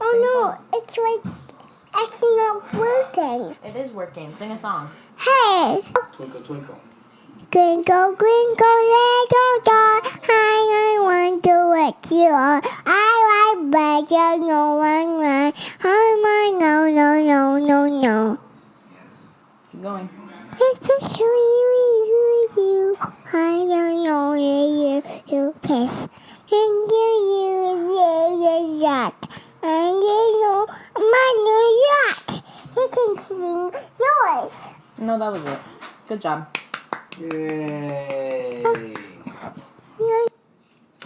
Oh no, it's like it's not working. It is working. Sing a song. Hey! Twinkle, twinkle. Twinkle, twinkle, little star, I wonder what you are. I like better, no one right. I no, no, no, no, no. Keep going. It's so sweet with you. I don't know where you piss. And you is that. And you know my new yacht. You can sing yours. No, that was it. Good job. Yay!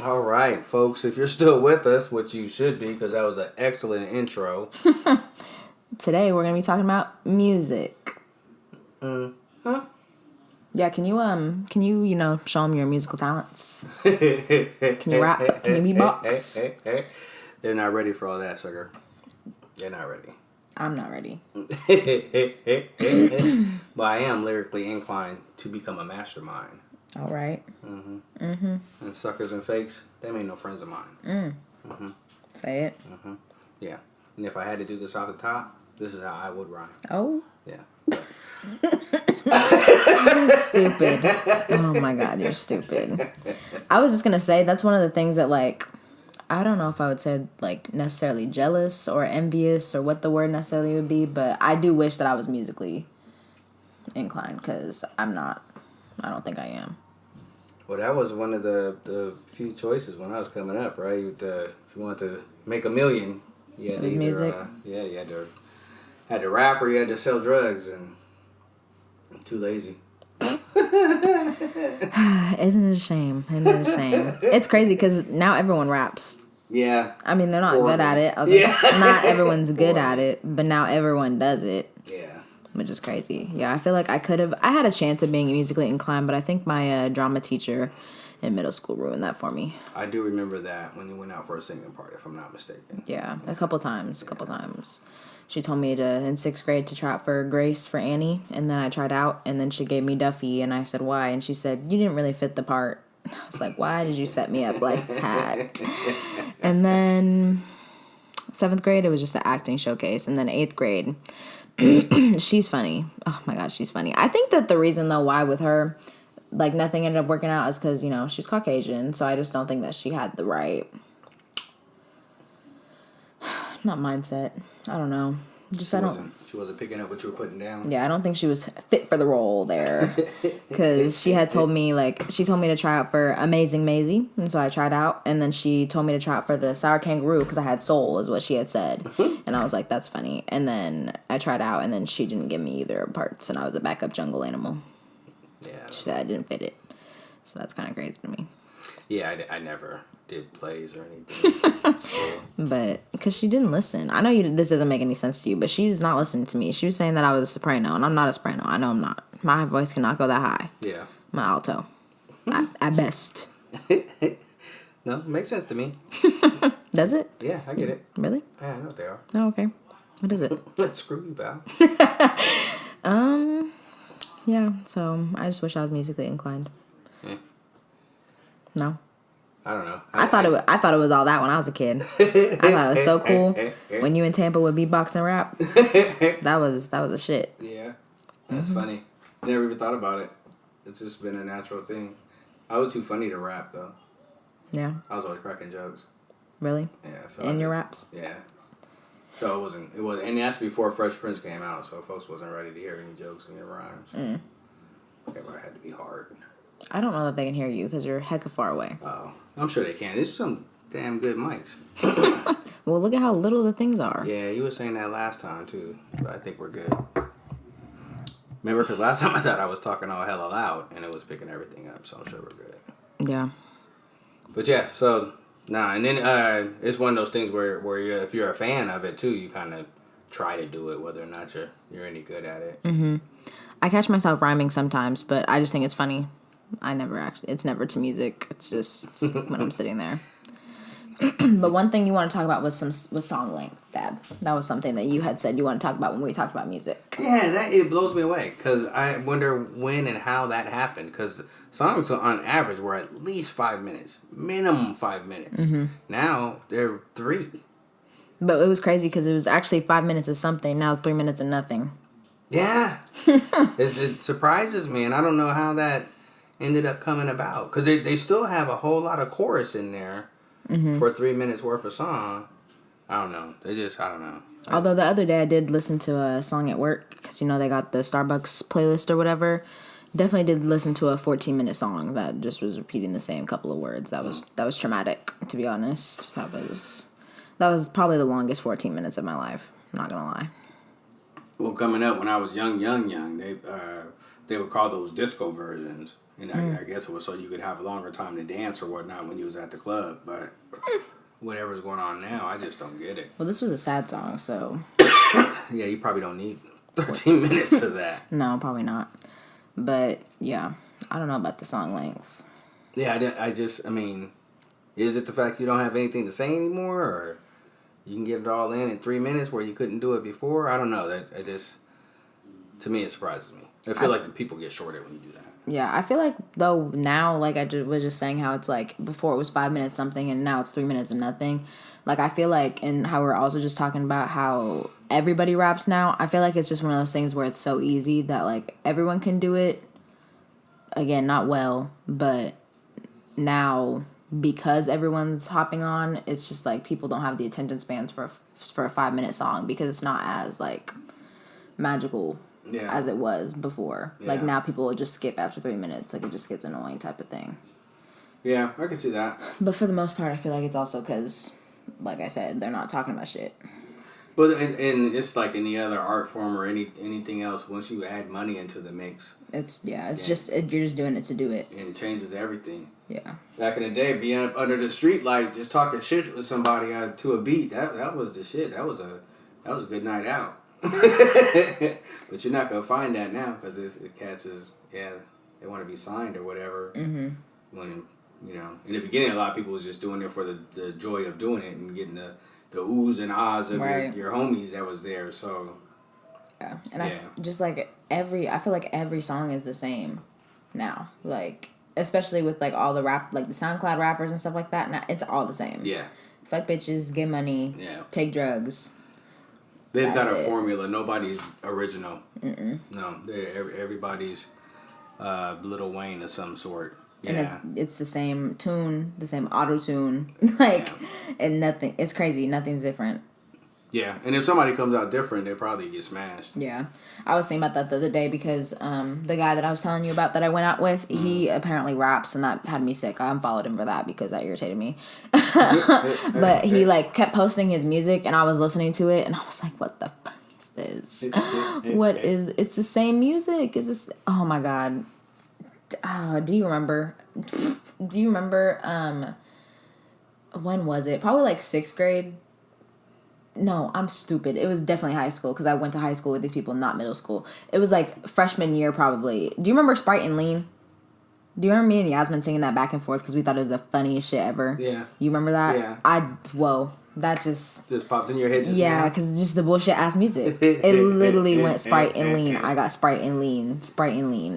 All right, folks, if you're still with us, which you should be, because that was an excellent intro. Today we're gonna be talking about music. Huh? Yeah, can you show them your musical talents? Can you rap? Can you beatbox? They're not ready for all that, sugar. They're not ready. I'm not ready. But I am lyrically inclined to become a mastermind. All right. And suckers and fakes, them ain't no friends of mine. Say it. Yeah. And if I had to do this off the top, this is how I would rhyme. Oh. Yeah. You're stupid. Oh my God, you're stupid. I was just gonna say that's one of the things that I don't know if I would say necessarily jealous or envious or what the word necessarily would be, but I do wish that I was musically inclined because I'm not. I don't think I am. Well, that was one of the few choices when I was coming up, right? If you wanted to make $1 million, you had to either, music. You had to rap or you had to sell drugs, and I'm too lazy. Isn't it a shame? It's crazy because now everyone raps. Yeah. I mean, they're not Poorly. good at it. Not everyone's good at it, but now everyone does it. Yeah. Which is crazy. Yeah, I feel like I had a chance of being musically inclined, but I think my drama teacher in middle school ruined that for me. I do remember that when you went out for a singing part, if I'm not mistaken. Yeah, a couple times. She told me in 6th grade to try out for Grace for Annie, and then I tried out, and then she gave me Duffy, and I said, why? And she said, you didn't really fit the part. I was like, why did you set me up like that? And then 7th grade, it was just an acting showcase, and then 8th grade, she's funny. Oh my God, she's funny. I think that the reason, though, why with her, nothing ended up working out is because, she's Caucasian, so I just don't think that she had the right... Not mindset. I don't know. She wasn't picking up what you were putting down. Yeah, I don't think she was fit for the role there. Because she had told me, she told me to try out for Amazing Maisie. And so I tried out. And then she told me to try out for the Sour Kangaroo because I had soul, is what she had said. And I was like, that's funny. And then I tried out, and then she didn't give me either parts. And I was a backup jungle animal. Yeah. She said I didn't fit it. So that's kind of crazy to me. Yeah, I never did plays or anything. But because she didn't listen. I know this doesn't make any sense to you, but she was not listening to me. She was saying that I was a soprano, and I'm not a soprano. I know I'm not. My voice cannot go that high. Yeah. My alto. At best. No, makes sense to me. Does it? Yeah, I get it. Really? Yeah, I know what they are. Oh, okay. What is it? Screw you, pal. Yeah, so I just wish I was musically inclined. Yeah. No? I don't know. I thought it was all that when I was a kid. I thought it was so cool when you and Tampa would beatbox and rap. That was a shit. Yeah, that's funny. Never even thought about it. It's just been a natural thing. I was too funny to rap though. Yeah. I was always cracking jokes. Really? Yeah. So in your raps? Yeah. So it wasn't, and that's before Fresh Prince came out, so folks wasn't ready to hear any jokes and any rhymes. Everybody had to be hard. I don't know that they can hear you because you're hecka far away. Oh, I'm sure they can. There's some damn good mics. Well, look at how little the things are. Yeah, you were saying that last time too, but I think we're good. Remember, because last time I thought I was talking all hella loud, and it was picking everything up, so I'm sure we're good. Yeah. But yeah, so, and then it's one of those things where if you're a fan of it too, you kind of try to do it, whether or not you're any good at it. Mm-hmm. I catch myself rhyming sometimes, but I just think it's funny. It's never to music. It's just when I'm sitting there. But one thing you want to talk about was song length, Dad. That was something that you had said you want to talk about when we talked about music. Yeah, it blows me away because I wonder when and how that happened. Because songs on average were at least 5 minutes, minimum 5 minutes. Mm-hmm. Now they're 3. But it was crazy because it was actually 5 minutes of something. Now it's 3 minutes of nothing. Yeah. it surprises me, and I don't know how that ended up coming about. Because they still have a whole lot of chorus in there for 3 minutes worth of song. I don't know. I don't know. Although the other day I did listen to a song at work because, they got the Starbucks playlist or whatever. Definitely did listen to a 14-minute song that just was repeating the same couple of words. That was traumatic, to be honest. That was probably the longest 14 minutes of my life. I'm not gonna lie. Well, coming up when I was young, they would call those disco versions. And I guess it was so you could have a longer time to dance or whatnot when you was at the club. But whatever's going on now, I just don't get it. Well, this was a sad song, so... Yeah, you probably don't need 13 minutes of that. No, probably not. But, yeah, I don't know about the song length. Yeah, I mean, is it the fact you don't have anything to say anymore? Or you can get it all in 3 minutes where you couldn't do it before? I don't know. To me, it surprises me. I feel like the people get shorted when you do that. Yeah, I feel like, though, now, like I was just saying how it's like, before it was 5 minutes something and now it's 3 minutes of nothing. Like, I feel like, and how we're also just talking about how everybody raps now, I feel like it's just one of those things where it's so easy that, like, everyone can do it. Again, not well, but now, because everyone's hopping on, it's just, like, people don't have the attention spans for a 5 minute song because it's not as, like, magical as it was before. Yeah. Like, now people will just skip after 3 minutes. Like, it just gets annoying type of thing. Yeah, I can see that. But for the most part, I feel like it's also because, like I said, they're not talking about shit. But and it's like any other art form or anything else. Once you add money into the mix, you're just doing it to do it, and it changes everything. Yeah. Back in the day, being up under the street light, just talking shit with somebody to a beat, that was the shit. That was a good night out. But you're not gonna find that now because the cats they want to be signed or whatever. Mm-hmm. When in the beginning, a lot of people was just doing it for the joy of doing it and getting the oohs and ahs of your homies that was there. So yeah, and I just like I feel like every song is the same now. Like especially with like all the rap, like the SoundCloud rappers and stuff like that. Now it's all the same. Yeah. Fuck bitches, get money. Yeah. Take drugs. They've got a formula. Nobody's original. Mm-mm. No, everybody's Lil Wayne of some sort. Yeah. And it's the same tune, the same auto tune, and nothing. It's crazy. Nothing's different. Yeah, and if somebody comes out different, they probably get smashed. Yeah, I was thinking about that the other day because the guy that I was telling you about that I went out with, he apparently raps, and that had me sick. I unfollowed him for that because that irritated me. But he like kept posting his music, and I was listening to it, and I was like, "What the fuck is this? What is? It's the same music. Is this? Oh my god." Do you remember? When was it? Probably like 6th grade. No, I'm stupid. It was definitely high school because I went to high school with these people, not middle school. It was like freshman year probably. Do you remember Sprite and Lean? Do you remember me and Yasmin singing that back and forth because we thought it was the funniest shit ever? Yeah. You remember that? Yeah. That just popped in your head. Yeah, because it's just the bullshit ass music. It literally went Sprite and Lean. I got Sprite and Lean.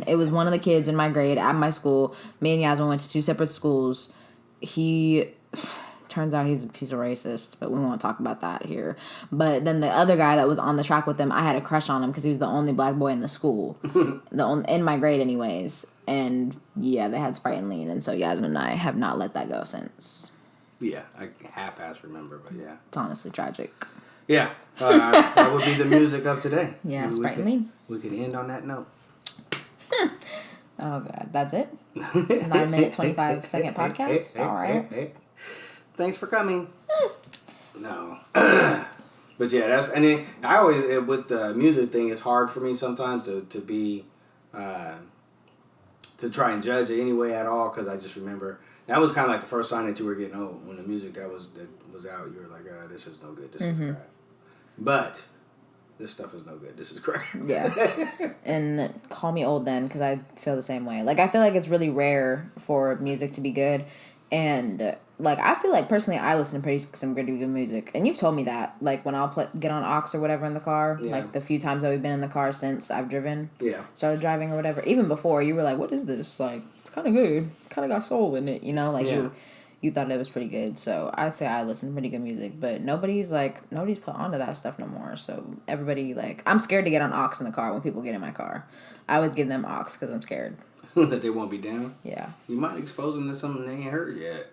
It was one of the kids in my grade at my school. Me and Yasmin went to 2 separate schools. He turns out he's a racist, but we won't talk about that here. But then the other guy that was on the track with him, I had a crush on him because he was the only black boy in the school, in my grade anyways. And yeah, they had Sprite and Lean, and so Yasmin and I have not let that go since. Yeah, I half-ass remember, but yeah. It's honestly tragic. Yeah, that would be the music of today. Yeah, Sprite and Lean. We could end on that note. Oh, God. That's it? 9 minute, 25 second podcast? All right. Thanks for coming. No. But yeah, I always, with the music thing, it's hard for me sometimes to be, to try and judge it anyway at all, because I just remember... That was kind of like the first sign that you were getting old. When the music that was out, you were like, this is no good. This is crap. But this stuff is no good. This is crap. Yeah. And call me old then, because I feel the same way. Like, I feel like it's really rare for music to be good. And, like, I feel like, personally, I listen to some pretty good music. And you've told me that. Like, when I'll get on aux or whatever in the car. Yeah. Like, the few times that we've been in the car since I've driven. Yeah. Started driving or whatever. Even before, you were like, what is this? Like, kind of good. Kind of got soul in it, you know? Like, you thought it was pretty good. So I'd say I listen to pretty good music, but nobody's put onto that stuff no more. So everybody, like, I'm scared to get on aux in the car when people get in my car. I always give them aux because I'm scared. That they won't be down? Yeah. You might expose them to something they ain't heard yet.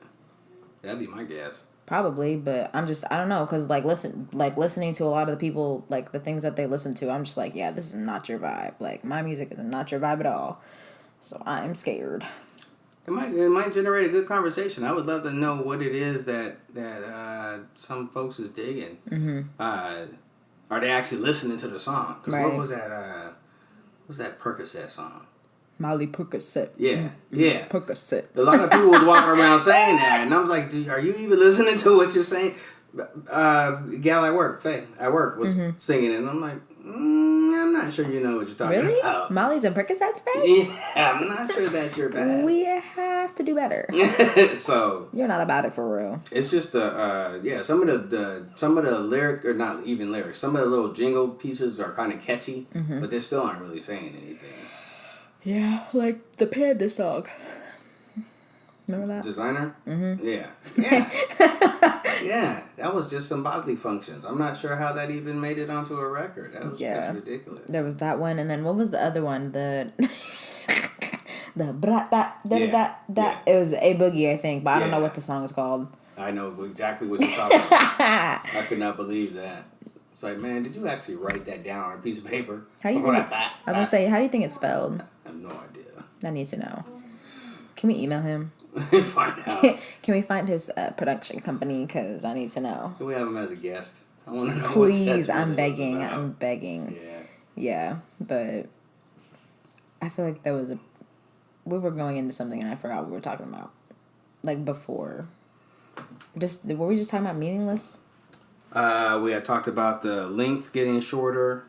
That'd be my guess. Probably, but I don't know, because listening to a lot of the people, like the things that they listen to, I'm just like, yeah, this is not your vibe. Like, my music is not your vibe at all. So I'm scared. It might generate a good conversation. I would love to know what it is that some folks is digging. Mm-hmm. Are they actually listening to the song? Because right. what was that Percocet song? Molly Percocet. Yeah, yeah. Percocet. A lot of people was walking around saying that, and I was like, are you even listening to what you're saying? Gal at work, Faye, at work was singing it, and I'm like, I'm not sure you know what you're talking really? about. Molly's and Percocet's bad? Yeah, I'm not sure that's your bad. We have to do better. So you're not about it for real. It's just some of the lyric, or not even lyrics, some of the little jingle pieces are kind of catchy, but they still aren't really saying anything. Yeah, like the Panda song. Remember that? Designer? Mm-hmm. Yeah. Yeah, that was just some bodily functions. I'm not sure how that even made it onto a record. That's ridiculous. There was that one, and then what was the other one? The brat that that. It was A Boogie, I think, but I don't know what the song is called. I know exactly what you're talking about. I could not believe that. It's like, man, did you actually write that down on a piece of paper? How do you think? I was gonna say, how do you think it's spelled? I have no idea. I need to know. Can we email him? Find out. Can we find his production company? Because I need to know. Can we have him as a guest? I want to know. Please, I'm begging. I'm begging. Yeah. Yeah, but I feel like we were going into something and I forgot what we were talking about. Like before. Were we just talking about meaningless? We had talked about the length getting shorter.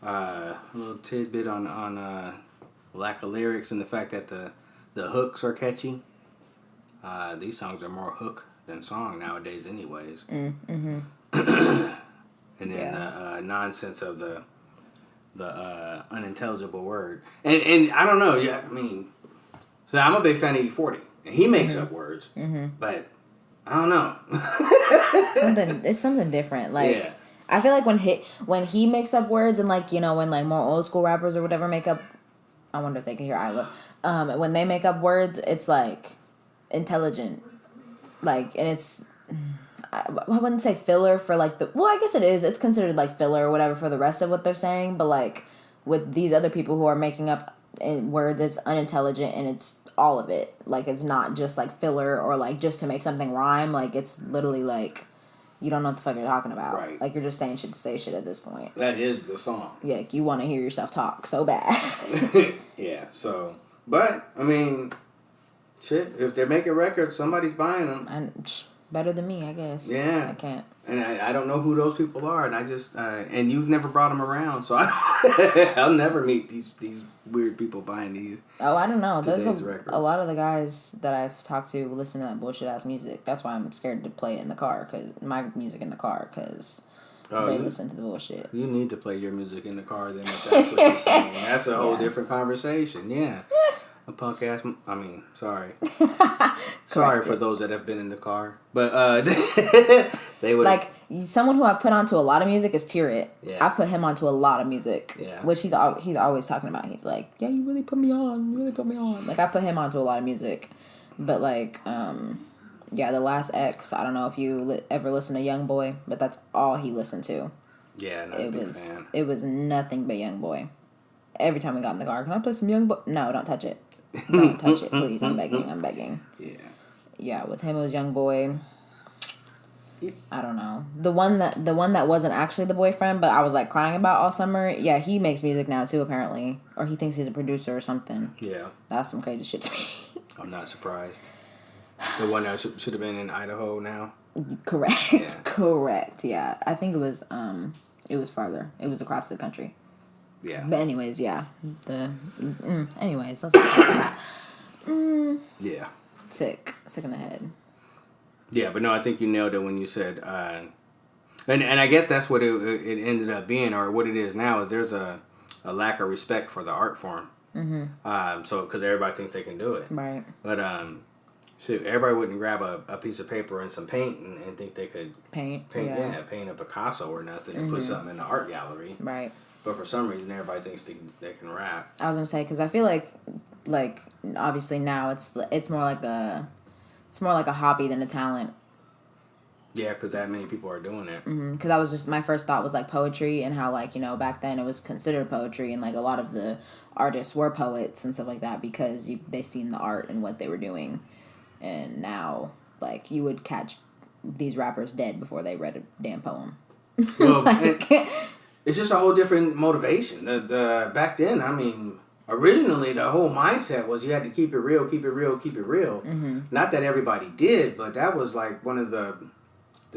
A little tidbit on lack of lyrics and the fact that the hooks are catchy. These songs are more hook than song nowadays anyways. Mm-hmm. And then nonsense of the unintelligible word. And I don't know, I mean, so I'm a big fan of E40. And he makes up words. Mm-hmm. But I don't know. It's something different. Like I feel like when he makes up words and like, when like more old school rappers or whatever make up, I wonder if they can hear Isla. When they make up words, it's like intelligent. Like, and it's, I wouldn't say filler for like I guess it is. It's considered like filler or whatever for the rest of what they're saying. But like with these other people who are making up words, it's unintelligent and it's all of it. Like, it's not just like filler or like just to make something rhyme. Like, it's literally like you don't know what the fuck you're talking about. Right. Like, you're just saying shit to say shit at this point. That is the song. Yeah, like, you want to hear yourself talk so bad. Yeah, so, but, I mean, shit, if they're making records, somebody's buying them. And better than me, I guess. Yeah. I can't. And I don't know who those people are, and I just, and you've never brought them around, so I'll never meet these weird people buying these. Oh, I don't know. There's records. a lot of the guys that I've talked to listen to that bullshit ass music. That's why I'm scared to play it in the car, my music in the car, because they listen to the bullshit. You need to play your music in the car then, if that's what you're saying. That's a whole different conversation, yeah. A punk ass, sorry. Sorry for those that have been in the car. But they would like someone who I've put onto a lot of music is Tirit. Yeah. I put him onto a lot of music. Yeah. Which he's always talking about. He's like, yeah, you really put me on. You really put me on. Like, I put him onto a lot of music. But like, the last X, I don't know if you ever listen to Young Boy, but that's all he listened to. Yeah, not a big fan. It was nothing but Young Boy. Every time we got in the car, can I play some Young Boy? No, don't touch it. Don't touch it, please. I'm begging. Yeah. Yeah, with him it was Young Boy. I don't know. The one that wasn't actually the boyfriend, but I was like crying about all summer. Yeah, he makes music now too, apparently. Or he thinks he's a producer or something. Yeah. That's some crazy shit to me. I'm not surprised. The one that should have been in Idaho now? Correct. Yeah. Correct, yeah. I think it was farther. It was across the country. Yeah. But anyways, yeah. Anyways, let's talk about that. Yeah. Sick in the head. Yeah, but no, I think you nailed it when you said, and I guess that's what it ended up being, or what it is now, is there's a lack of respect for the art form. Mm-hmm. So, because everybody thinks they can do it. Right. But, Shit, everybody wouldn't grab a piece of paper and some paint and think they could paint paint a Picasso or nothing and put something in the art gallery. Right. But for some reason, everybody thinks they can rap. I was gonna say, because I feel like obviously now it's more like a hobby than a talent. Yeah, because that many people are doing it. Because I was just, my first thought was like poetry and how like, you know, back then it was considered poetry and like a lot of the artists were poets and stuff like that because they seen the art and what they were doing. And now, like, you would catch these rappers dead before they read a damn poem. Well, it's just a whole different motivation. The back then, I mean, originally the whole mindset was you had to keep it real, keep it real, keep it real. Not that everybody did, but that was like one of the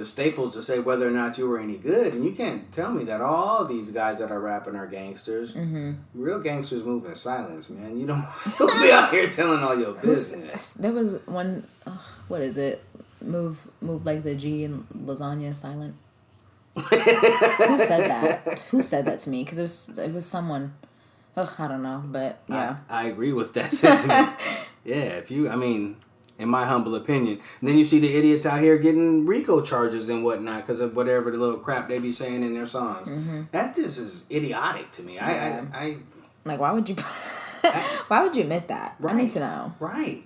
staples to say whether or not you were any good. And you can't tell me that all these guys that are rapping are gangsters. Real gangsters move in silence, man. You don't be out here telling all your business. There was one, what is it? Move like the G in lasagna silent. Who said that? Who said that to me? Because it was someone. I don't know, but yeah. I agree with that sentiment. Yeah, in my humble opinion. And then you see the idiots out here getting RICO charges and whatnot because of whatever the little crap they be saying in their songs. That just is idiotic to me. Yeah. I like, why would you admit that? Right, I need to know. Right.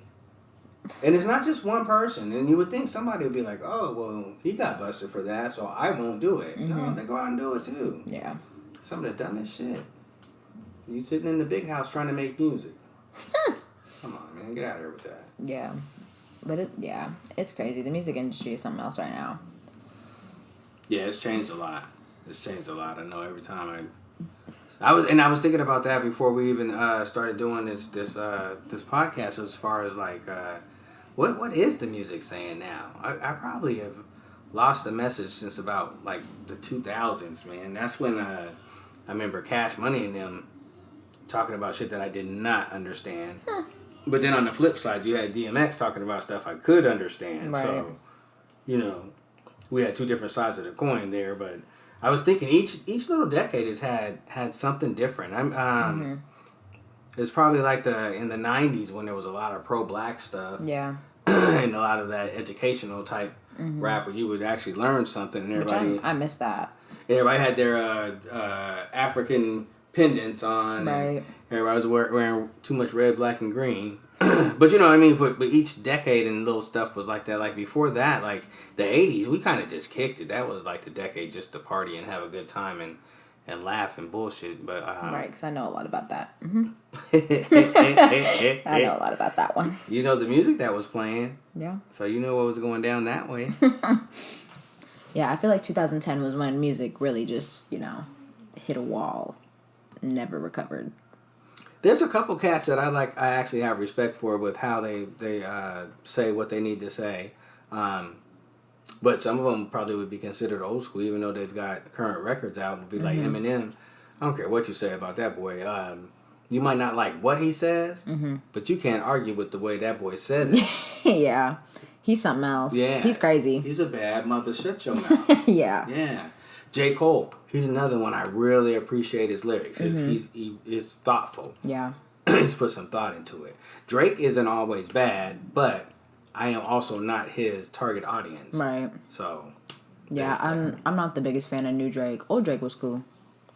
And it's not just one person. And you would think somebody would be like, oh, well, he got busted for that, so I won't do it. No, they go out and do it too. Yeah. Some of the dumbest shit. You sitting in the big house trying to make music. Come on, man. Get out of here with that. Yeah. But it's crazy. The music industry is something else right now. Yeah, it's changed a lot. I know every time I was thinking about that before we even started doing this podcast as far as like what is the music saying now? I probably have lost the message since about like the 2000s, man. That's when I remember Cash Money and them talking about shit that I did not understand. But then on the flip side, you had DMX talking about stuff I could understand. Right. So, you know, we had two different sides of the coin there. But I was thinking each little decade has had something different. It's probably like in the 90s when there was a lot of pro-black stuff. Yeah. And a lot of that educational type rap where you would actually learn something. And everybody, I miss that. Everybody had their African pendants on. Right. And everybody was wearing too much red, black, and green. But you know what I mean? But each decade and little stuff was like that. Like before that, like the 80s, we kind of just kicked it. That was like the decade just to party and have a good time and laugh and bullshit. But right, because I know a lot about that. I I know a lot about that one. You know the music that was playing. Yeah. So you know what was going down that way. Yeah, I feel like 2010 was when music really just, you know, hit a wall. Never recovered. There's a couple cats that I actually have respect for with how they say what they need to say. But some of them probably would be considered old school, even though they've got current records out. Would be like Eminem. I don't care what you say about that boy. You might not like what he says, but you can't argue with the way that boy says it. Yeah. He's something else. Yeah. He's crazy. He's a bad mother. Shut your mouth. Yeah. Yeah. J. Cole. He's another one I really appreciate his lyrics. He's thoughtful. Yeah. He's put some thought into it. Drake isn't always bad, but I am also not his target audience. Right. So. Yeah, I'm not the biggest fan of new Drake. Old Drake was cool.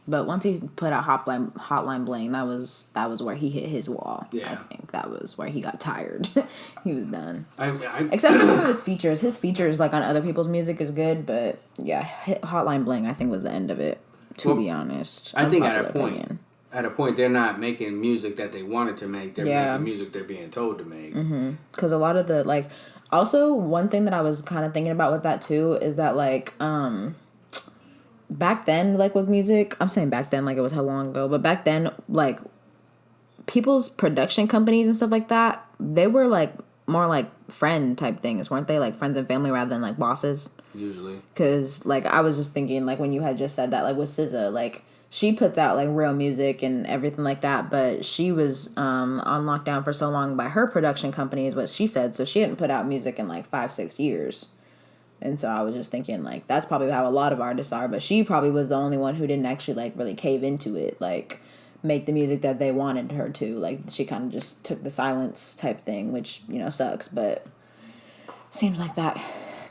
But once he put out Hotline Bling, that was where he hit his wall. Yeah. I think that was where he got tired. He was done. I Except for some of his features. His features, like on other people's music, is good. But yeah, Hotline Bling, I think, was the end of it. To be honest, I think at a point, they're not making music that they wanted to make. They're making music they're being told to make. Because a lot of the also one thing that I was kind of thinking about with that too is that back then, like with music, I'm saying back then like it was how long ago, but back then, like people's production companies and stuff like that, they were like more like friend type things, weren't they? Like friends and family rather than like bosses. Usually. Because like I was just thinking like when you had just said that, like with SZA, like she puts out like real music and everything like that, but she was on lockdown for so long by her production company is what she said, so she hadn't put out music in like 5-6 years. And so I was just thinking, like, that's probably how a lot of artists are. But she probably was the only one who didn't actually, like, really cave into it. Like, make the music that they wanted her to. Like, she kind of just took the silence type thing, which, you know, sucks. But seems like that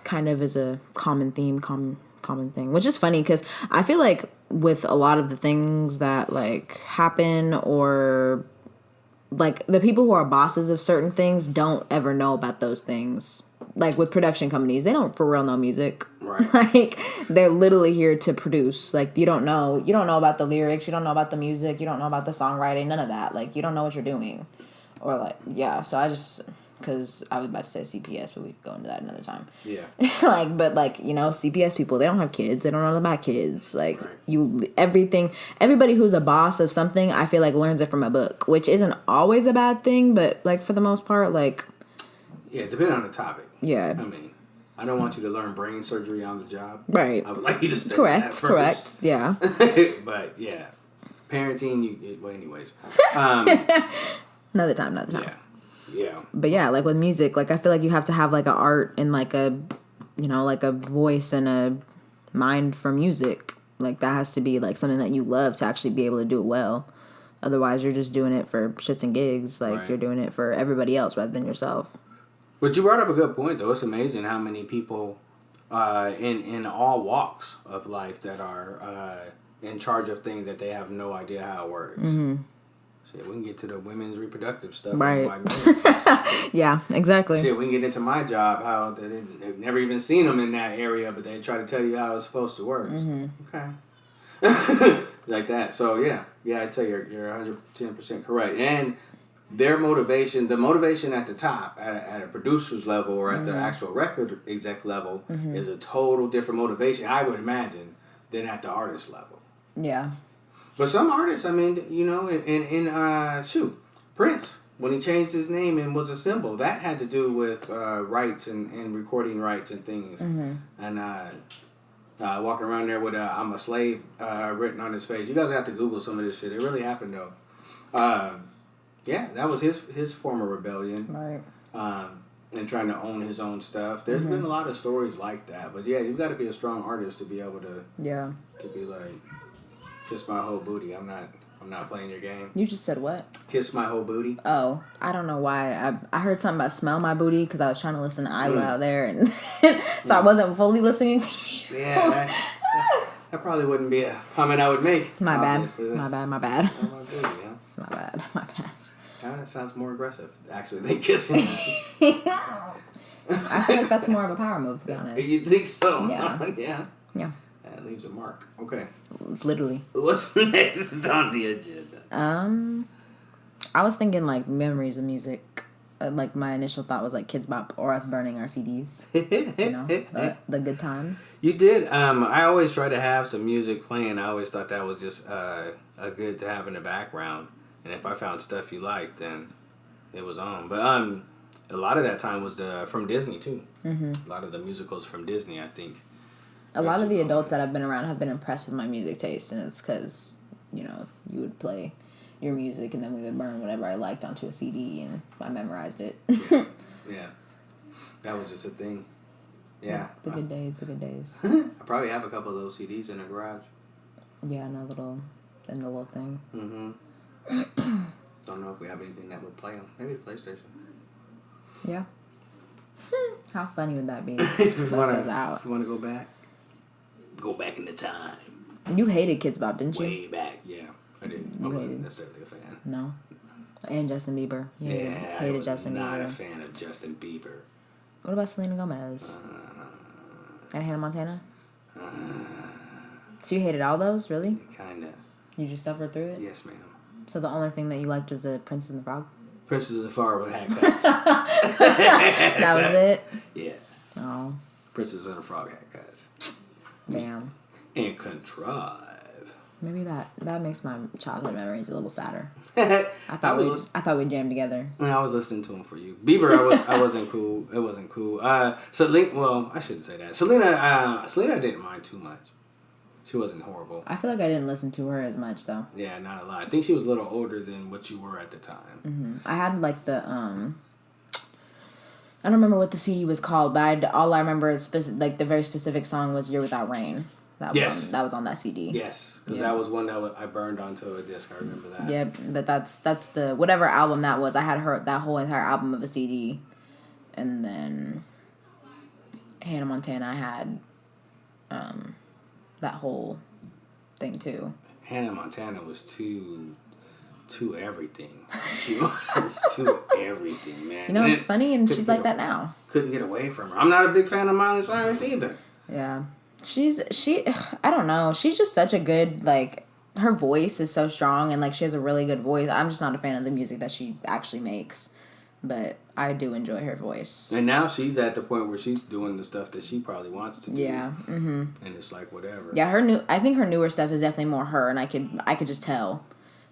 kind of is a common theme, common thing, which is funny because I feel like with a lot of the things that like happen, or like the people who are bosses of certain things don't ever know about those things. Like with production companies, they don't for real know music. Right. Like they're literally here to produce. Like you don't know about the lyrics, you don't know about the music, you don't know about the songwriting, none of that. Like you don't know what you're doing. Or like, yeah, so I just, because I was about to say CPS, but we could go into that another time. Yeah. Like, but like, you know, CPS people, they don't have kids. They don't know about kids. Like, right. Everybody who's a boss of something, I feel like learns it from a book, which isn't always a bad thing, but like for the most part, like. Yeah, depending on the topic. Yeah. I mean, I don't want you to learn brain surgery on the job. Right. I would like you to study Correct, that first. correct, yeah. But yeah, parenting, well, anyways. Another time. Yeah. But yeah, like with music, like I feel like you have to have like an art and like a, you know, like a voice and a mind for music. Like that has to be like something that you love to actually be able to do it well. Otherwise, you're just doing it for shits and gigs. Like you're doing it for everybody else rather than yourself. But you brought up a good point, though. It's amazing how many people in all walks of life that are in charge of things that they have no idea how it works. Mm-hmm. Shit, we can get to the women's reproductive stuff. Right. Yeah, exactly. Shit, we can get into my job, how they've never even seen them in that area, but they try to tell you how it's supposed to work. Mm-hmm. Okay. Like that. So, yeah, I'd say you're 110% correct. And their motivation, the motivation at the top, at a producer's level or at the actual record exec level, is a total different motivation, I would imagine, than at the artist level. Yeah. But some artists, I mean, you know, Prince, when he changed his name and was a symbol, that had to do with rights and recording rights and things. Mm-hmm. And walking around there with "I'm a slave" written on his face. You guys have to Google some of this shit. It really happened, though. Yeah, that was his form of rebellion. Right. And trying to own his own stuff. There's been a lot of stories like that. But yeah, you've got to be a strong artist to be able to be like, kiss my whole booty. I'm not playing your game. You just said what? Kiss my whole booty. Oh, I don't know why. I heard something about smell my booty because I was trying to listen to Isla out there, and so I wasn't fully listening to you. Yeah, that probably wouldn't be a comment I would make. My bad. Obviously. My bad. My booty, yeah. It's my bad. My bad. That sounds more aggressive, actually, than kissing. I feel like that's more of a power move, to be honest. You think so? Yeah. Yeah. That leaves a mark. Okay. Literally. What's next on the agenda? I was thinking like memories of music. Like my initial thought was like Kidz Bop or us burning our CDs. You know, the good times. You did. I always try to have some music playing. I always thought that was just a good to have in the background. And if I found stuff you liked, then it was on. But a lot of that time was from Disney too. Mm-hmm. A lot of the musicals from Disney, I think. A lot of the adults that I've been around have been impressed with my music taste, and it's because, you know, you would play your music and then we would burn whatever I liked onto a CD and I memorized it. Yeah. That was just a thing. Yeah. The good days. I probably have a couple of those CDs in the garage. Yeah, in the little thing. Mm-hmm. Don't know if we have anything that would play them. Maybe the PlayStation. Yeah. How funny would that be? If you want to go back in the time. You hated Kidz Bop, didn't you? Way back, yeah. I didn't. I wasn't necessarily a fan. No. And Justin Bieber. I was not a fan of Justin Bieber. What about Selena Gomez? And Hannah Montana? So you hated all those, really? Kinda. You just suffered through it? Yes, ma'am. So the only thing that you liked was the Princess and the Frog? Princess of the Frog with haircuts. That was it? Yeah. Oh. Princess and the Frog haircuts. Damn. And Contrive. Maybe that makes my childhood memories a little sadder. I thought we'd jam together. I was listening to him for you. Bieber, I wasn't cool. It wasn't cool. Selena, well, I shouldn't say that. Selena I didn't mind too much. She wasn't horrible. I feel like I didn't listen to her as much though. Yeah, not a lot. I think she was a little older than what you were at the time. Mm-hmm. I had like the I don't remember what the CD was called, but all I remember is like the very specific song was "Year Without Rain." That was on that CD. Yes, because that was one that I burned onto a disc. I remember that. Yeah, but that's the whatever album that was. I had that whole entire album of a CD, and then Hannah Montana had that whole thing too. Hannah Montana was too everything. She was too everything, man. You know, it's funny, and she's like that now. Couldn't get away from her. I'm not a big fan of Miley Cyrus either. Yeah. I don't know. She's just such a good, like, her voice is so strong, and, like, she has a really good voice. I'm just not a fan of the music that she actually makes. But I do enjoy her voice. And now she's at the point where she's doing the stuff that she probably wants to do. Yeah. Mm-hmm. And it's like, whatever. Yeah, I think her newer stuff is definitely more her, and I could just tell.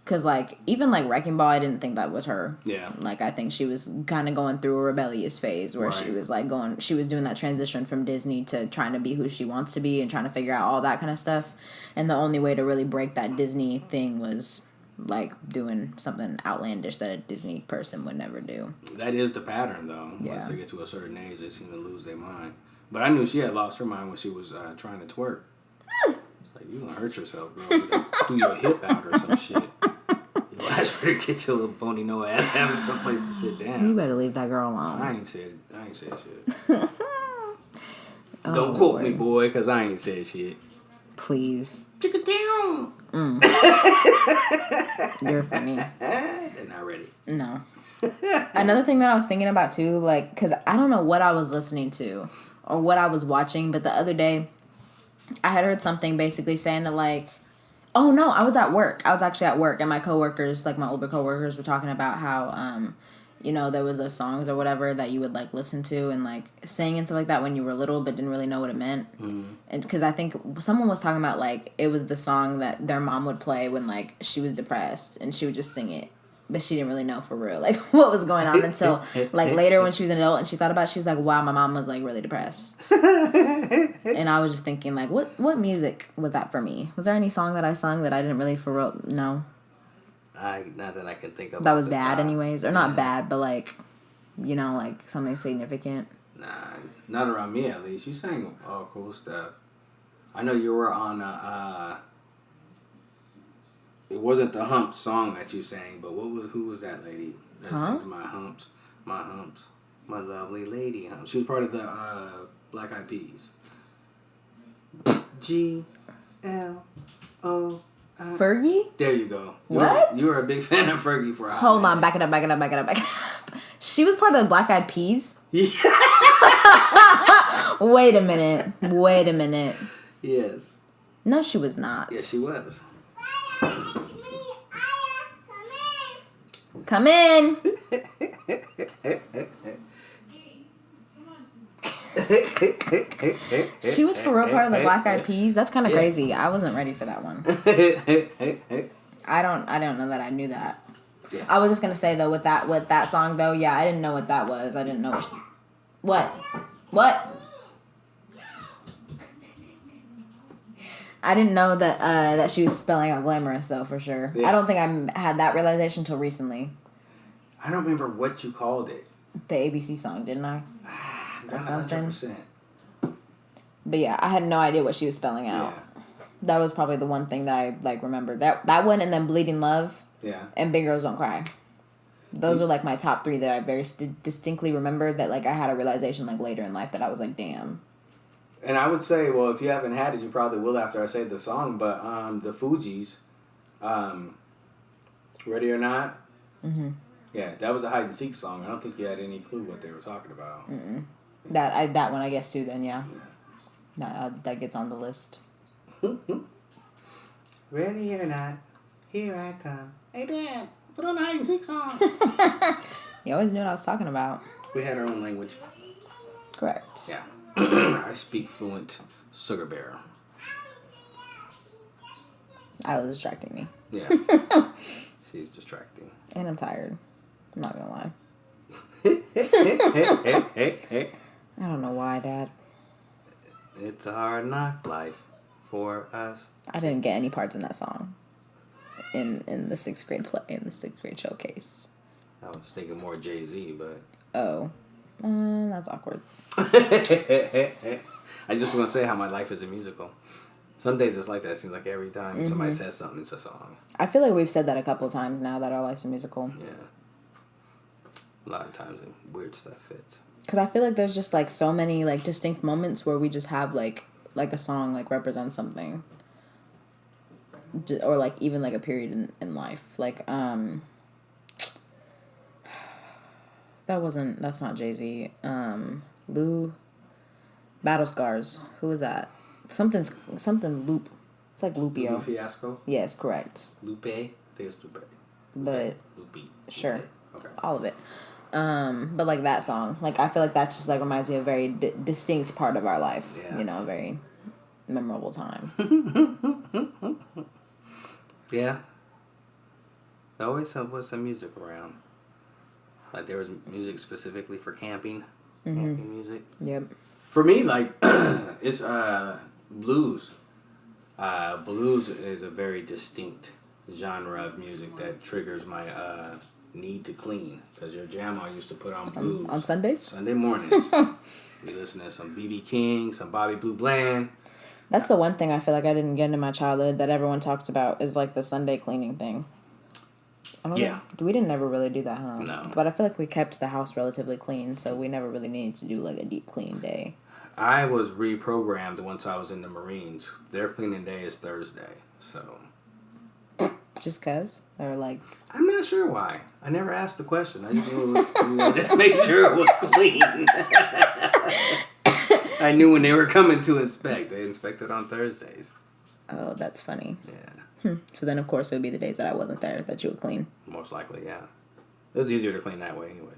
Because, like, even, like, Wrecking Ball, I didn't think that was her. Yeah. Like, I think she was kind of going through a rebellious phase where she was, like, she was doing that transition from Disney to trying to be who she wants to be and trying to figure out all that kind of stuff. And the only way to really break that Disney thing was, like, doing something outlandish that a Disney person would never do. That is the pattern, though. Yeah. Once they get to a certain age, they seem to lose their mind. But I knew she had lost her mind when she was trying to twerk. It's like, you gonna hurt yourself, bro. Do your hip out or some shit. Your ass better get your little bony no ass having someplace to sit down. You better leave that girl alone. I ain't said shit. Don't quote me, boy, because I ain't said shit. Please. Check it down. You're funny. They're not ready. No. Another thing that I was thinking about too, like, because I don't know what I was listening to or what I was watching, but the other day I had heard something basically saying that, like, oh no, I was at work. I was actually at work, and my coworkers, like my older coworkers, were talking about how, you know, there was those songs or whatever that you would, like, listen to and, like, sing and stuff like that when you were little but didn't really know what it meant. Mm-hmm. And because I think someone was talking about, like, it was the song that their mom would play when, like, she was depressed, and she would just sing it. But she didn't really know for real, like, what was going on until, like, later when she was an adult and she thought about it, she was like, wow, my mom was, like, really depressed. And I was just thinking, like, what music was that for me? Was there any song that I sung that I didn't really for real? No. Not that I can think of. That was bad anyways. Or not bad, but, like, you know, like, something significant. Nah, not around me at least. You sang all cool stuff. I know you were on it wasn't the Humps song that you sang, but who was that lady that sings My Humps, My Lovely Lady Humps? She was part of the Black Eyed Peas. G-L-O. Fergie? There you go. What? You were a big fan of Fergie for a hot Hold minute. on, back it up. She was part of the Black Eyed Peas? Yeah. Wait a minute. Yes. No, she was not. Yes, she was. Come in. She was for real part of the Black Eyed Peas. That's kind of crazy. I wasn't ready for that one. I don't know that I knew that. Yeah. I was just gonna say though with that song though, yeah, I didn't know what that was. I didn't know what. I didn't know that she was spelling out glamorous though, for sure. Yeah. I don't think I had that realization until recently. I don't remember what you called it. The ABC song, didn't I? Or something. 100%. But yeah, I had no idea what she was spelling out. Yeah. That was probably the one thing that I like remembered. That one, and then Bleeding Love. Yeah. And Big Girls Don't Cry. Those were like my top three that I very distinctly remember. That like I had a realization like later in life that I was like, damn. And I would say, well, if you haven't had it, you probably will after I say the song. But the Fugees, Ready or Not. Mm-hmm. Yeah, that was a hide and seek song. I don't think you had any clue what they were talking about. Mm-mm. That one I guess too. Then yeah. That gets on the list. Ready or not, here I come. Hey Dad, put on the hide and seek song. You always knew what I was talking about. We had our own language. Correct. Yeah. I speak fluent sugar bear. I was distracting me. Yeah. She's distracting. And I'm tired. I'm not gonna lie. I don't know why, Dad. It's a hard knock life for us. I didn't get any parts in that song. In the 6th grade showcase. I was thinking more Jay-Z, but... Oh. That's awkward. I just want to say how my life is a musical. Some days it's like that. It seems like every time somebody says something, it's a song. I feel like we've said that a couple of times now, that our life's a musical. Yeah. A lot of times weird stuff fits. Because I feel like there's just, like, so many, like, distinct moments where we just have, like a song, like, represents something. Or, like, even, like, a period in life. Like, that's not Jay-Z. Lou, Battle Scars. Who was that? Something Loop. It's like Lupio. Lupe Fiasco? Yes, correct. Lupe? I think it's Lupe. But, Lupe. sure. Lupe. Okay. All of it. But, like, that song. Like, I feel like that just, like, reminds me of a very distinct part of our life. Yeah. You know, a very memorable time. Yeah. There always was some music around. Like, there was music specifically for camping. Camping music. Yep. For me, like, it's blues. Blues is a very distinct genre of music that triggers my need to clean. Because your grandma used to put on blues. On Sundays? Sunday mornings. You listen to some B.B. King, some Bobby Blue Bland. That's the one thing I feel like I didn't get into my childhood that everyone talks about is, like, the Sunday cleaning thing. I don't know. We didn't ever really do that, huh? No. But I feel like we kept the house relatively clean, so we never really needed to do, like, a deep clean day. I was reprogrammed once I was in the Marines. Their cleaning day is Thursday, so... Just 'cause? Or, like... I'm not sure why. I never asked the question. I just knew it was to make sure it was clean. I knew when they were coming to inspect. They inspected on Thursdays. Oh, that's funny. Yeah. So then, of course, it would be the days that I wasn't there that you would clean. Most likely, yeah. It was easier to clean that way anyways.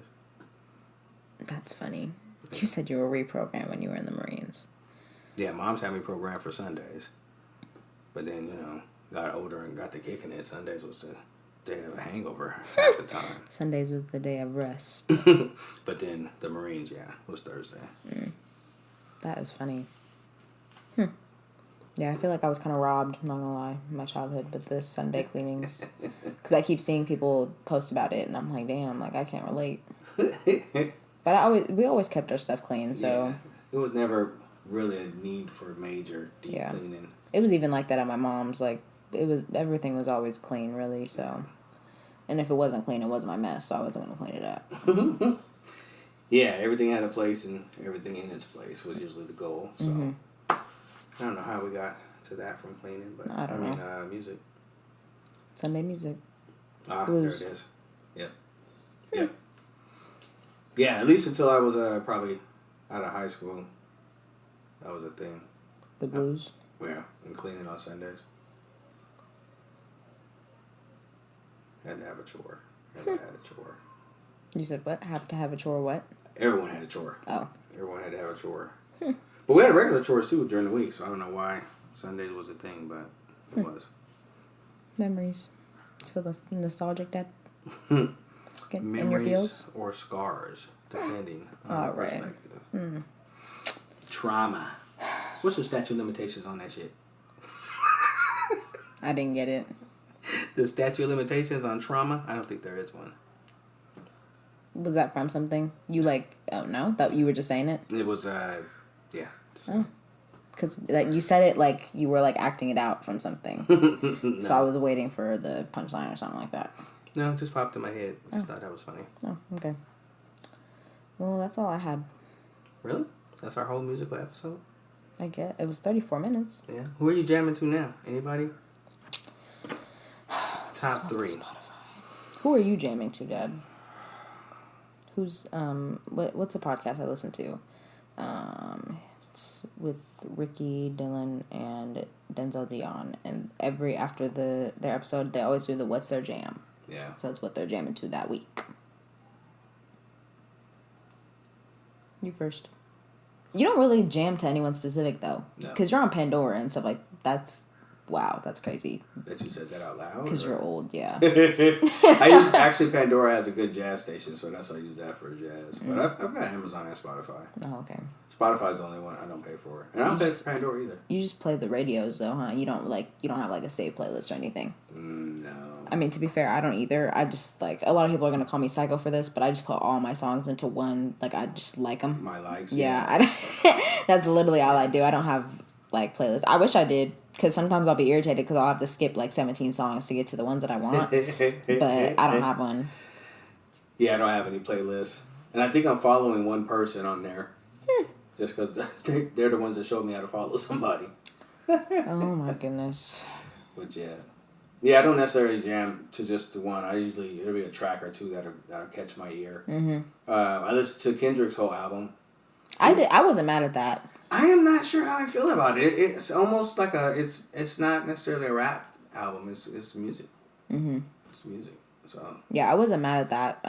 That's funny. You said you were reprogrammed when you were in the Marines. Yeah, Mom's had me programmed for Sundays. But then, you know, got older and got to kicking it. Sundays was the day of a hangover half the time. Sundays was the day of rest. But then the Marines, yeah, it was Thursday. That is funny. Yeah, I feel like I was kind of robbed, I'm not gonna lie, in my childhood with the Sunday cleanings. Because I keep seeing people post about it, and I'm like, damn, like, I can't relate. But we always kept our stuff clean, so... Yeah. It was never really a need for major deep cleaning. It was even like that at my mom's, like, everything was always clean, really, so... And if it wasn't clean, it wasn't my mess, so I wasn't gonna clean it up. Yeah, everything had a place, and everything in its place was usually the goal, so... I don't know how we got to that from cleaning, but I mean, music. Sunday music. Blues. There it is. Yep. Yeah, at least until I was probably out of high school. That was a thing. The blues? Yeah, and cleaning on Sundays. Had to have a chore. Everyone had a chore. You said what? Have to have a chore what? Everyone had a chore. Oh. Everyone had to have a chore. But we had regular chores too during the week, so I don't know why Sundays was a thing, but it was. Memories. You feel nostalgic, Dad? Memories in your feels? Or scars, depending on the perspective. Trauma. What's the statute of limitations on that shit? I didn't get it. The statute of limitations on trauma? I don't think there is one. Was that from something? You oh no? Thought you were just saying it? It was, yeah. Because you said it like you were like acting it out from something. No. So I was waiting for the punchline or something like that. No, it just popped in my head. I just thought that was funny. Oh, okay. Well, that's all I had. Really? That's our whole musical episode? I get it was 34 minutes. Yeah. Who are you jamming to now? Anybody? Top 3. Spotify. Who are you jamming to, Dad? Who's what's the podcast I listen to? It's with Ricky, Dylan, and Denzel Dion, and after their episode, they always do the what's their jam. Yeah. So it's what they're jamming to that week. You first. You don't really jam to anyone specific though, because you're on Pandora and stuff like that's. Wow, that's crazy. That you said that out loud? Because you're old, yeah. Actually, Pandora has a good jazz station, so that's why I use that for jazz. But I've got Amazon and Spotify. Oh, okay. Spotify's the only one I don't pay for. And I don't pay for Pandora either. You just play the radios though, huh? You don't have like a save playlist or anything? No. I mean, to be fair, I don't either. I just a lot of people are going to call me psycho for this, but I just put all my songs into one, I just like them. My likes? Yeah. That's literally all I do. I don't have playlists. I wish I did. Because sometimes I'll be irritated because I'll have to skip 17 songs to get to the ones that I want. But I don't have one. Yeah, I don't have any playlists. And I think I'm following one person on there. Just because they're the ones that showed me how to follow somebody. Oh my goodness. But yeah. Yeah, I don't necessarily jam to just the one. There'll be a track or two that'll catch my ear. Mm-hmm. I listened to Kendrick's whole album. I wasn't mad at that. I am not sure how I feel about it. It's almost like it's not necessarily a rap album. It's music. Mm-hmm. It's music. So yeah, I wasn't mad at that.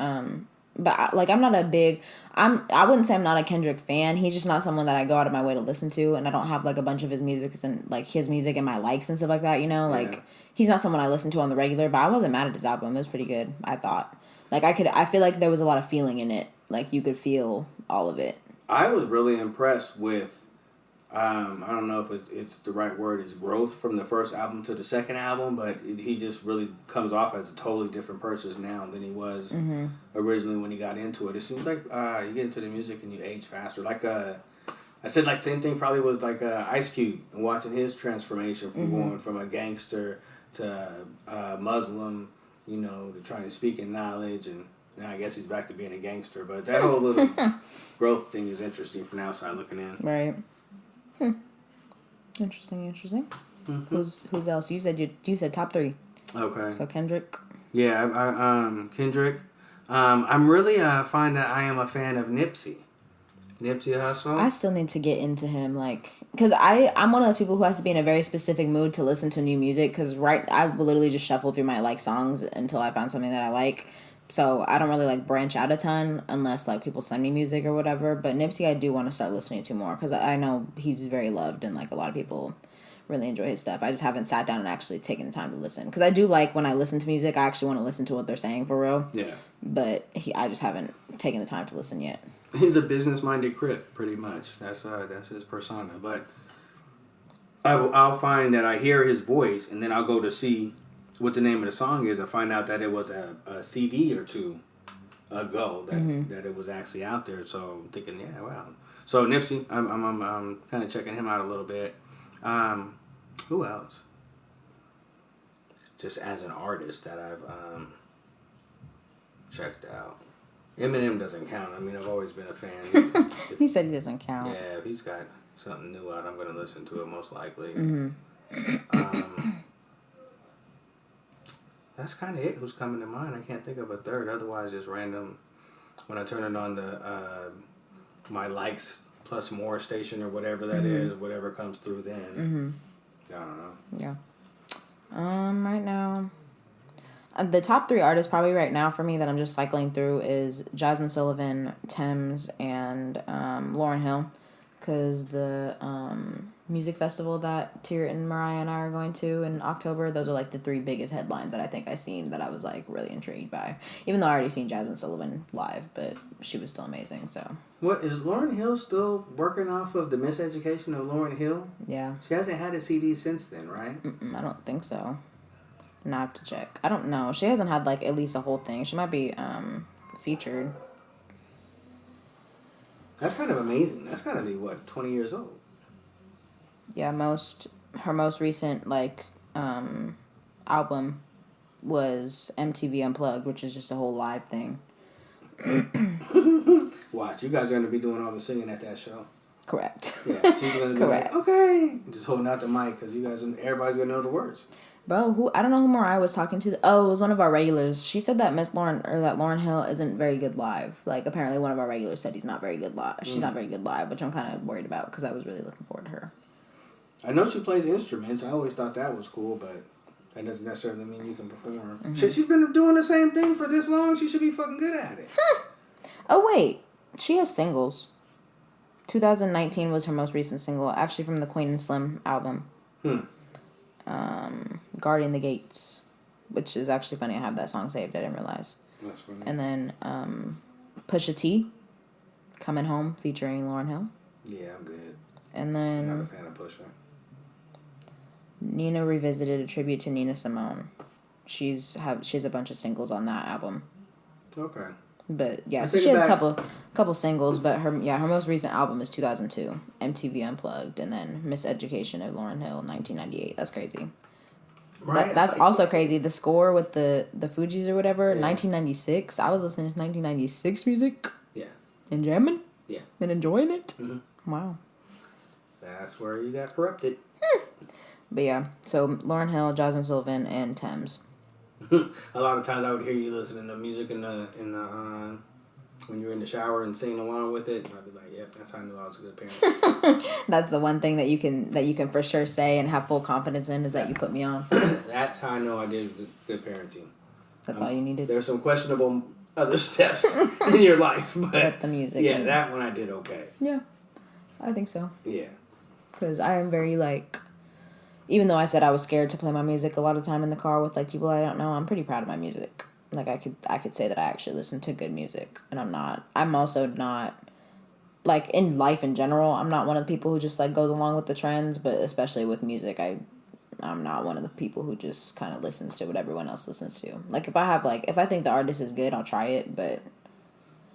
But I'm not a big. I wouldn't say I'm not a Kendrick fan. He's just not someone that I go out of my way to listen to, and I don't have like a bunch of his music and like his music and my likes and stuff like that. You know, like he's not someone I listen to on the regular. But I wasn't mad at his album. It was pretty good. I thought. I feel like there was a lot of feeling in it. Like you could feel all of it. I was really impressed with. I don't know if it's the right word, is growth from the first album to the second album, but he just really comes off as a totally different person now than he was originally when he got into it. It seems like you get into the music and you age faster. Like I said, like same thing probably was like Ice Cube and watching his transformation from going from a gangster to Muslim, you know, to trying to speak in knowledge, and now I guess he's back to being a gangster. But that whole little growth thing is interesting from the outside looking in. Right. Interesting. Mm-hmm. Who's else? You said top 3. Okay. So Kendrick. Yeah, I Kendrick. I'm really find that I am a fan of Nipsey Hussle. I still need to get into him, because I'm one of those people who has to be in a very specific mood to listen to new music. Because I will literally just shuffle through my songs until I find something that I like. So I don't really branch out a ton unless people send me music or whatever. But Nipsey, I do want to start listening to more because I know he's very loved and a lot of people really enjoy his stuff. I just haven't sat down and actually taken the time to listen because I do when I listen to music, I actually want to listen to what they're saying for real. Yeah. But I just haven't taken the time to listen yet. He's a business-minded crip, pretty much. That's his persona. But I'll find that I hear his voice and then I'll go to see what the name of the song is and find out that it was a CD or two ago that it was actually out there. So I'm thinking, yeah, wow. So Nipsey, I'm kind of checking him out a little bit. Who else? Just as an artist that I've checked out. Eminem doesn't count. I mean, I've always been a fan. He said he doesn't count. Yeah, if he's got something new out, I'm going to listen to it most likely. That's kind of it. Who's coming to mind? I can't think of a third. Otherwise, just random. When I turn it on the my likes plus more station or whatever that is, whatever comes through then. I don't know. Yeah. Right now, the top 3 artists probably right now for me that I'm just cycling through is Jasmine Sullivan, Thames, and Lauryn Hill, because the music festival that Tyr and Mariah and I are going to in October, those are the 3 biggest headlines that I think I seen that I was really intrigued by. Even though I already seen Jasmine Sullivan live, but she was still amazing. So. What is Lauryn Hill still working off of the Miseducation of Lauryn Hill? Yeah. She hasn't had a CD since then, right? I don't think so. And I have to check. I don't know. She hasn't had at least a whole thing. She might be featured. That's kind of amazing. That's gotta be 20 years old. Yeah, her most recent album was MTV Unplugged, which is just a whole live thing. Watch, you guys are gonna be doing all the singing at that show. Correct. Yeah, she's gonna be okay, just holding out the mic because everybody's gonna know the words. Bro, I don't know who Mariah was talking to. Oh, it was one of our regulars. She said that Lauryn Hill isn't very good live. Apparently one of our regulars said he's not very good live. She's not very good live, which I'm kind of worried about because I was really looking forward to her. I know she plays instruments. I always thought that was cool, but that doesn't necessarily mean you can perform. She's been doing the same thing for this long. She should be fucking good at it. Oh, wait. She has singles. 2019 was her most recent single, actually from the Queen and Slim album. Guarding the Gates, which is actually funny. I have that song saved. I didn't realize. That's funny. And then Pusha T, Coming Home, featuring Lauryn Hill. Yeah, I'm good. And then... I'm not a fan of Pusha. Nina Revisited, a tribute to Nina Simone. She has a bunch of singles on that album. Okay. But yeah, so she has a couple singles, but her most recent album is 2002, MTV Unplugged, and then Miseducation of Lauryn Hill, 1998. That's crazy. Right. That's also crazy. The score with the Fugees or whatever, 1996. I was listening to 1996 music. Yeah. And jamming? Yeah. And enjoying it? Mm-hmm. Wow. That's where you got corrupted. But yeah, so Lauryn Hill, Jasmine Sullivan, and Thames. A lot of times I would hear you listening to music in the when you're in the shower and singing along with it, and I'd be like, "Yep, that's how I knew I was a good parent." That's the one thing that you can for sure say and have full confidence in is that you put me on. That's how I know I did good parenting. That's all you needed. There's some questionable other steps in your life, but the music. Yeah, that one I did okay. Yeah, I think so. Yeah, because I am very like. Even though I said I was scared to play my music a lot of time in the car with like people I don't know, I'm pretty proud of my music. Like I could say that I actually listen to good music, and I'm also not like in life in general. I'm not one of the people who just like goes along with the trends, but especially with music, I'm not one of the people who just kind of listens to what everyone else listens to. Like if I think the artist is good, I'll try it, but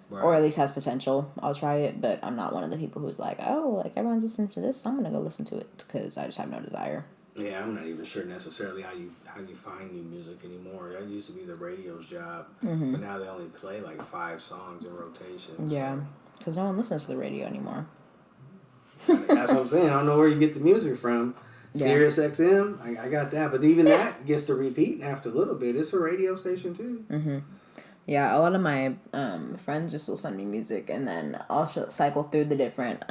right. Or at least has potential, I'll try it. But I'm not one of the people who's like, oh, like everyone's listening to this, so I'm gonna go listen to it because I just have no desire. Yeah, I'm not even sure necessarily how you find new music anymore. That used to be the radio's job, but now they only play like 5 songs in rotation. Yeah, because no one listens to the radio anymore. That's what I'm saying. I don't know where you get the music from. Yeah. Sirius XM, I got that, but even that gets to repeat after a little bit. It's a radio station too. Mm-hmm. Yeah, a lot of my friends just will send me music, and then I'll cycle through the different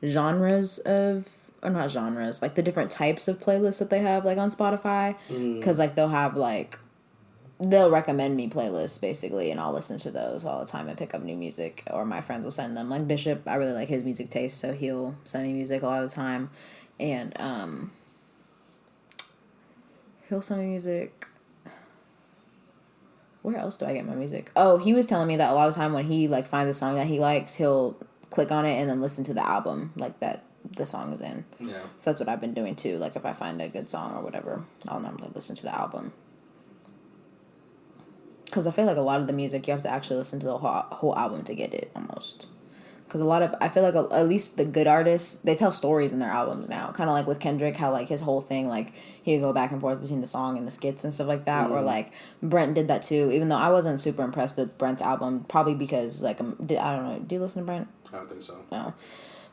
genres of. Or not genres, like the different types of playlists that they have, like on Spotify. Because, like, they'll recommend me playlists, basically, and I'll listen to those all the time and pick up new music. Or my friends will send them. Like, Bishop, I really like his music taste, so he'll send me music a lot of the time. And, he'll send me music. Where else do I get my music? Oh, he was telling me that a lot of time when he, like, finds a song that he likes, he'll click on it and then listen to the album, like, that the song is in. Yeah. So that's what I've been doing too. Like if I find a good song or whatever, I'll normally listen to the album. Because I feel like a lot of the music you have to actually listen to the whole album to get it almost. Because I feel like at least the good artists, they tell stories in their albums now. Kind of like with Kendrick, how like his whole thing, like he would go back and forth between the song and the skits and stuff like that. Or like Brent did that too. Even though I wasn't super impressed with Brent's album, probably because like I don't know. Do you listen to Brent? I don't think so. No.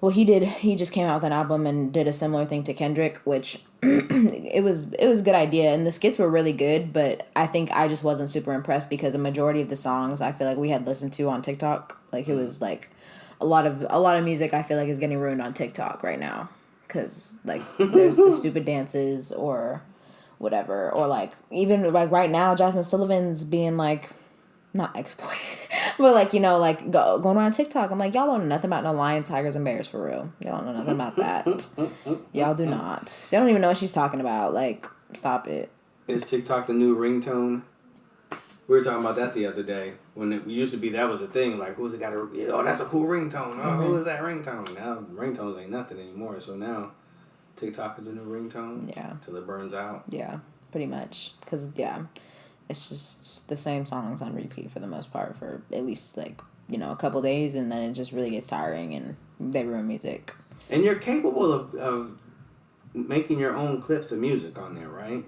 Well, he did. He just came out with an album and did a similar thing to Kendrick, which it was a good idea, and the skits were really good. But I think I just wasn't super impressed because a majority of the songs I feel like we had listened to on TikTok, like it was like a lot of music I feel like is getting ruined on TikTok right now because like there's the stupid dances or whatever, or like even like right now Jasmine Sullivan's being like. Not exploited, but like, you know, like going around TikTok. I'm like, y'all don't know nothing about no lions, tigers, and bears for real. Y'all don't know nothing about that. Y'all do not. Y'all don't even know what she's talking about. Like, stop it. Is TikTok the new ringtone? We were talking about that the other day. When it used to be, that was a thing. Like, who's it got a, oh, that's a cool ringtone. Oh, who is that ringtone? Now, ringtones ain't nothing anymore. So now, TikTok is a new ringtone. Yeah. Till it burns out. Yeah, pretty much. Because, yeah. It's just the same songs on repeat for the most part for at least, like, you know, a couple days, and then it just really gets tiring, and they ruin music. And you're capable of making your own clips of music on there, right?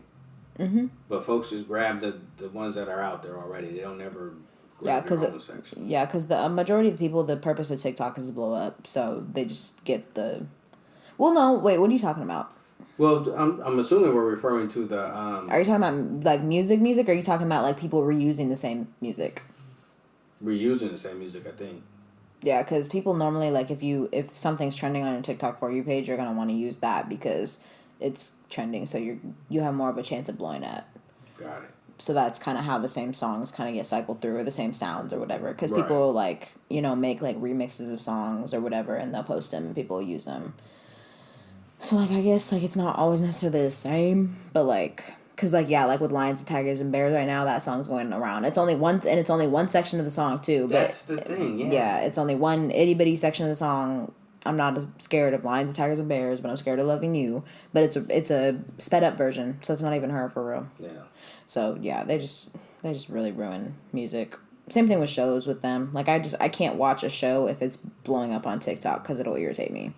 Mm-hmm. But folks just grab the ones that are out there already. They don't ever grab their own section. Yeah, because the majority of the people, the purpose of TikTok is to blow up, so they just get the... Well, no, wait, what are you talking about? Well, I'm assuming we're referring to the... Are you talking about, like, music, or are you talking about, like, people reusing the same music? Reusing the same music, I think. Yeah, because people normally, like, if something's trending on your TikTok For You page, you're going to want to use that because it's trending, so you have more of a chance of blowing up. Got it. So that's kind of how the same songs kind of get cycled through, or the same sounds or whatever. Because people, like, you know, make, like, remixes of songs or whatever, and they'll post them and people will use them. So, like, I guess, like, it's not always necessarily the same, but, like, because, like, yeah, like, with Lions and Tigers and Bears right now, that song's going around. It's only one section of the song, too. That's the thing, yeah. Yeah, it's only one itty-bitty section of the song. I'm not scared of Lions and Tigers and Bears, but I'm scared of loving you. But it's a sped-up version, so it's not even her for real. Yeah. So, yeah, they just really ruin music. Same thing with shows with them. Like, I can't watch a show if it's blowing up on TikTok because it'll irritate me.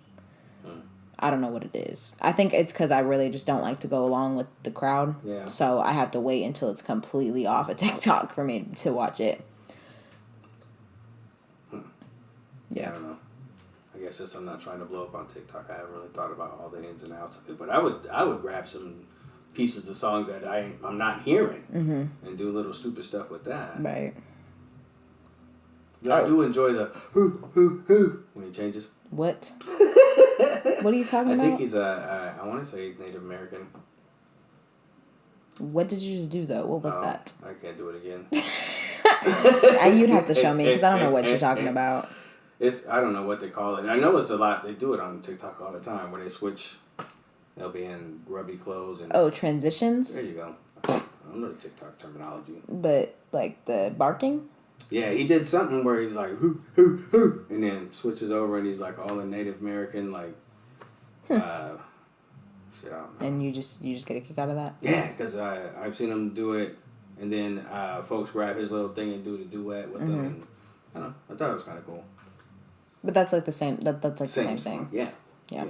I don't know what it is. I think it's because I really just don't like to go along with the crowd. Yeah. So I have to wait until it's completely off of TikTok for me to watch it. Yeah, I don't know. I guess just I'm not trying to blow up on TikTok. I haven't really thought about all the ins and outs of it. But I would grab some pieces of songs that I'm not hearing and do little stupid stuff with that. Right. Yeah, I do enjoy the hoo when he changes. What? What are you talking about? I think he's I want to say he's Native American. What did you just do though? What was that? I can't do it again. You'd have to show me because I don't know what you're talking about. I don't know what they call it. I know it's a lot. They do it on TikTok all the time where they switch. They'll be in grubby clothes and transitions. There you go. I don't know the TikTok terminology. But like the barking. Yeah, he did something where he's like hoo hoo hoo, and then switches over and he's like all in Native American like. Shit, I don't know. And you just get a kick out of that. Yeah, because I've seen him do it, and then folks grab his little thing and do the duet with them. And I don't know. I thought it was kind of cool. But that's like the same. That's like the same thing. Yeah. Yeah.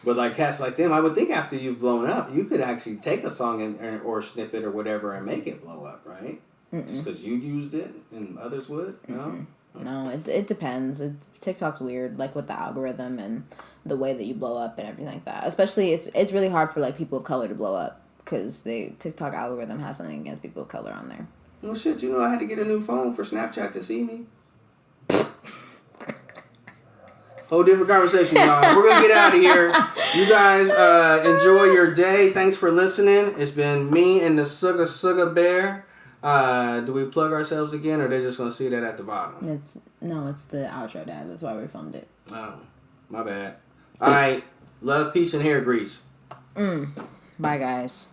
But like cats like them, I would think after you've blown up, you could actually take a song or snip it or whatever and make it blow up, right? Just because you used it and others would, you know? No, it depends. TikTok's weird, like with the algorithm and the way that you blow up and everything like that. Especially, it's really hard for like people of color to blow up because the TikTok algorithm has something against people of color on there. Well, shit, you know I had to get a new phone for Snapchat to see me. Whole different conversation, y'all. We're going to get out of here. You guys enjoy your day. Thanks for listening. It's been me and the Suga Bear. Do we plug ourselves again, or are they just going to see that at the bottom? It's the outro, Dad. That's why we filmed it. Oh, my bad. All right. Love, peace, and hair grease. Bye, guys.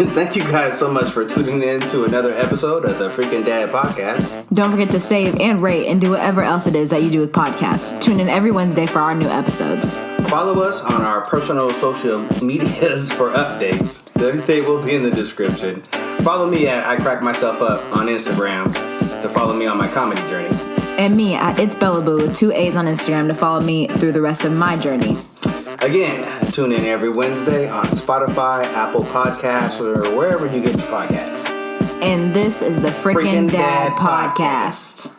Thank you guys so much for tuning in to another episode of the Fricken Dad Podcast. Don't forget to save and rate and do whatever else it is that you do with podcasts. Tune in every Wednesday for our new episodes. Follow us on our personal social medias for updates. They will be in the description. Follow me at I Crack Myself Up on Instagram to follow me on my comedy journey. And me at It's Bellaboo with 2 A's on Instagram to follow me through the rest of my journey. Again, tune in every Wednesday on Spotify, Apple Podcasts, or wherever you get your podcasts. And this is the Fricken Dad Podcast.